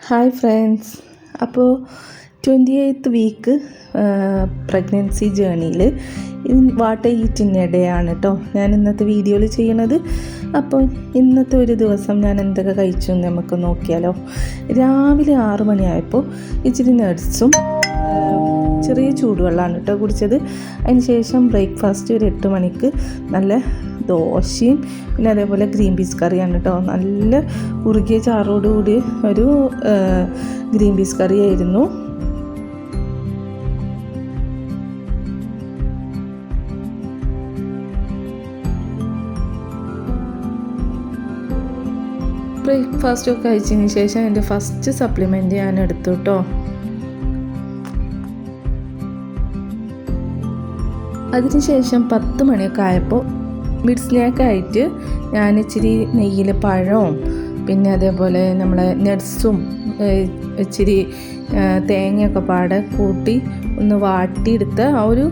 Hi friends. അപ്പോൾ 28th week pregnancy ജേണിയിൽ what I eat in a day ആണ് കേട്ടോ ഞാൻ ഇന്നത്തെ വീഡിയോയിൽ ചെയ്യണത്. അപ്പോൾ ഇന്നത്തെ ഒരു ദിവസം ഞാൻ എന്തൊക്കെ കഴിച്ചു എന്ന് നമുക്ക് നോക്കിയാലോ. രാവിലെ 6 മണിയായപ്പോൾ ഇച്ചിരി നട്ട്സും ചെറിയ ചൂടുവെള്ളമാണ് കേട്ടോ കുടിച്ചത്. അതിന് ശേഷം ബ്രേക്ക്ഫാസ്റ്റ് ഒരു 8 മണിക്ക് നല്ല ദോശയും പിന്നെ അതേപോലെ ഗ്രീൻ പീസ് കറിയാണ് കേട്ടോ. നല്ല ഉറുകിയ ചാറോടുകൂടി ഒരു ഗ്രീൻ പീസ് കറിയായിരുന്നു. ബ്രേക്ക്ഫാസ്റ്റൊക്കെ കഴിച്ചതിന് ശേഷം എൻ്റെ ഫസ്റ്റ് സപ്ലിമെൻറ്റ് ഞാൻ എടുത്തു കേട്ടോ. അതിനുശേഷം 10 മണിയൊക്കെ ആയപ്പോൾ മിഡ് സ്നാക്കായിട്ട് ഞാൻ ഇച്ചിരി നെയ്യിൽ പഴവും പിന്നെ അതേപോലെ നമ്മളെ നട്ട്സും ഇച്ചിരി തേങ്ങയൊക്കെ പാടെ കൂട്ടി ഒന്ന് വാട്ടിയെടുത്ത് ആ ഒരു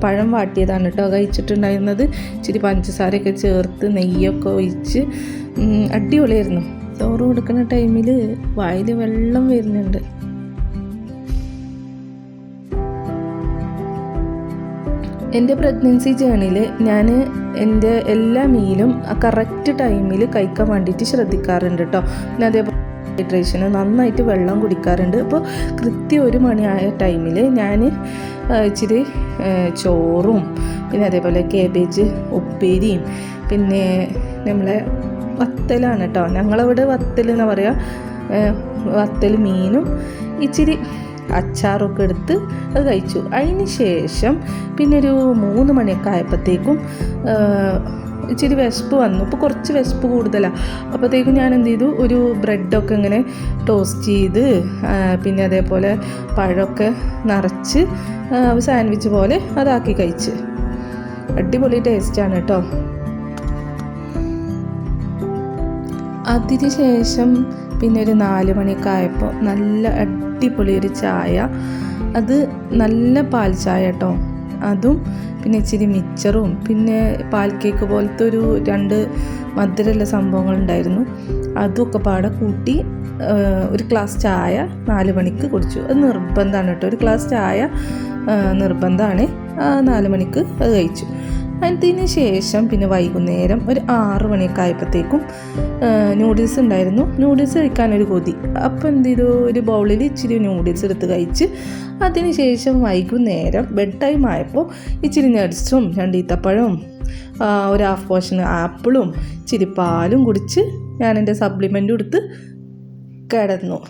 പഴം വാട്ടിയതാണ് കേട്ടോ കഴിച്ചിട്ടുണ്ടായിരുന്നത്. ഇച്ചിരി പഞ്ചസാരയൊക്കെ ചേർത്ത് നെയ്യൊക്കെ ഒഴിച്ച് അടിപൊളിയായിരുന്നു. ചോറ് കൊടുക്കുന്ന ടൈമിൽ വായിൽ വെള്ളം വരുന്നുണ്ട്. എൻ്റെ പ്രഗ്നൻസി ജേണിയിൽ ഞാൻ എൻ്റെ എല്ലാ മീലും കറക്റ്റ് ടൈമിൽ കഴിക്കാൻ വേണ്ടിയിട്ട് ശ്രദ്ധിക്കാറുണ്ട് കേട്ടോ. പിന്നെ അതേപോലെ ഹൈഡ്രേഷന് നന്നായിട്ട് വെള്ളം കുടിക്കാറുണ്ട്. അപ്പോൾ കൃത്യം 1 മണിയായ ടൈമിൽ ഞാൻ ഇച്ചിരി ചോറും പിന്നെ അതേപോലെ കേബേജ് ഉപ്പേരിയും പിന്നെ നമ്മളെ വത്തലാണ് കേട്ടോ, ഞങ്ങളവിടെ വത്തൽ എന്ന് പറയുക, വത്തൽ മീനും ഇച്ചിരി അച്ചാറൊക്കെ എടുത്ത് അത് കഴിച്ചു. അതിന് ശേഷം പിന്നെ ഒരു 3 മണിയൊക്കെ ആയപ്പോഴത്തേക്കും ഇച്ചിരി വിശപ്പ് വന്നു. ഇപ്പോൾ കുറച്ച് വിശപ്പ് കൂടുതലാണ്. അപ്പോഴത്തേക്കും ഞാൻ എന്ത് ചെയ്തു, ഒരു ബ്രെഡൊക്കെ ഇങ്ങനെ ടോസ്റ്റ് ചെയ്ത് പിന്നെ അതേപോലെ പഴമൊക്കെ നിറച്ച് സാൻഡ്വിച്ച് പോലെ അതാക്കി കഴിച്ച്. അടിപൊളി ടേസ്റ്റാണ് കേട്ടോ. അതിന് ശേഷം പിന്നെ ഒരു 4 മണിയൊക്കെ ആയപ്പോൾ നല്ല അടിപൊളി ഒരു ചായ, അത് നല്ല പാൽ ചായ കേട്ടോ. അതും പിന്നെ ഇച്ചിരി മിച്ചറും പിന്നെ പാൽ കേക്ക് പോലത്തെ ഒരു 2 മധുരമുള്ള സംഭവങ്ങളുണ്ടായിരുന്നു. അതുമൊക്കെ പാടെ കൂട്ടി ഒരു ഗ്ലാസ് ചായ 4 മണിക്ക് കുടിച്ചു. അത് നിർബന്ധമാണ് കേട്ടോ, ഒരു ഗ്ലാസ് ചായ നിർബന്ധമാണ്. 4 മണിക്ക് അത് കഴിച്ചു. അതിന് ശേഷം പിന്നെ വൈകുന്നേരം ഒരു 6 മണിയൊക്കെ ആയപ്പോഴത്തേക്കും നൂഡിൽസ് ഉണ്ടായിരുന്നു. നൂഡിൽസ് കഴിക്കാനൊരു കൊതി. അപ്പോൾ എന്ത് ചെയ്തു, ഒരു ബൗളിൽ ഇച്ചിരി നൂഡിൽസ് എടുത്ത് കഴിച്ച് അതിന് ശേഷം വൈകുന്നേരം ബെഡ് ടൈം ആയപ്പോൾ ഇച്ചിരി നട്ട്സും 2 ഈത്തപ്പഴവും ഒരു ഹാഫ് പോർഷൻ ആപ്പിളും ഇച്ചിരി പാലും കുടിച്ച് ഞാൻ എൻ്റെ സപ്ലിമെൻറ്റും എടുത്ത് കിടന്നു.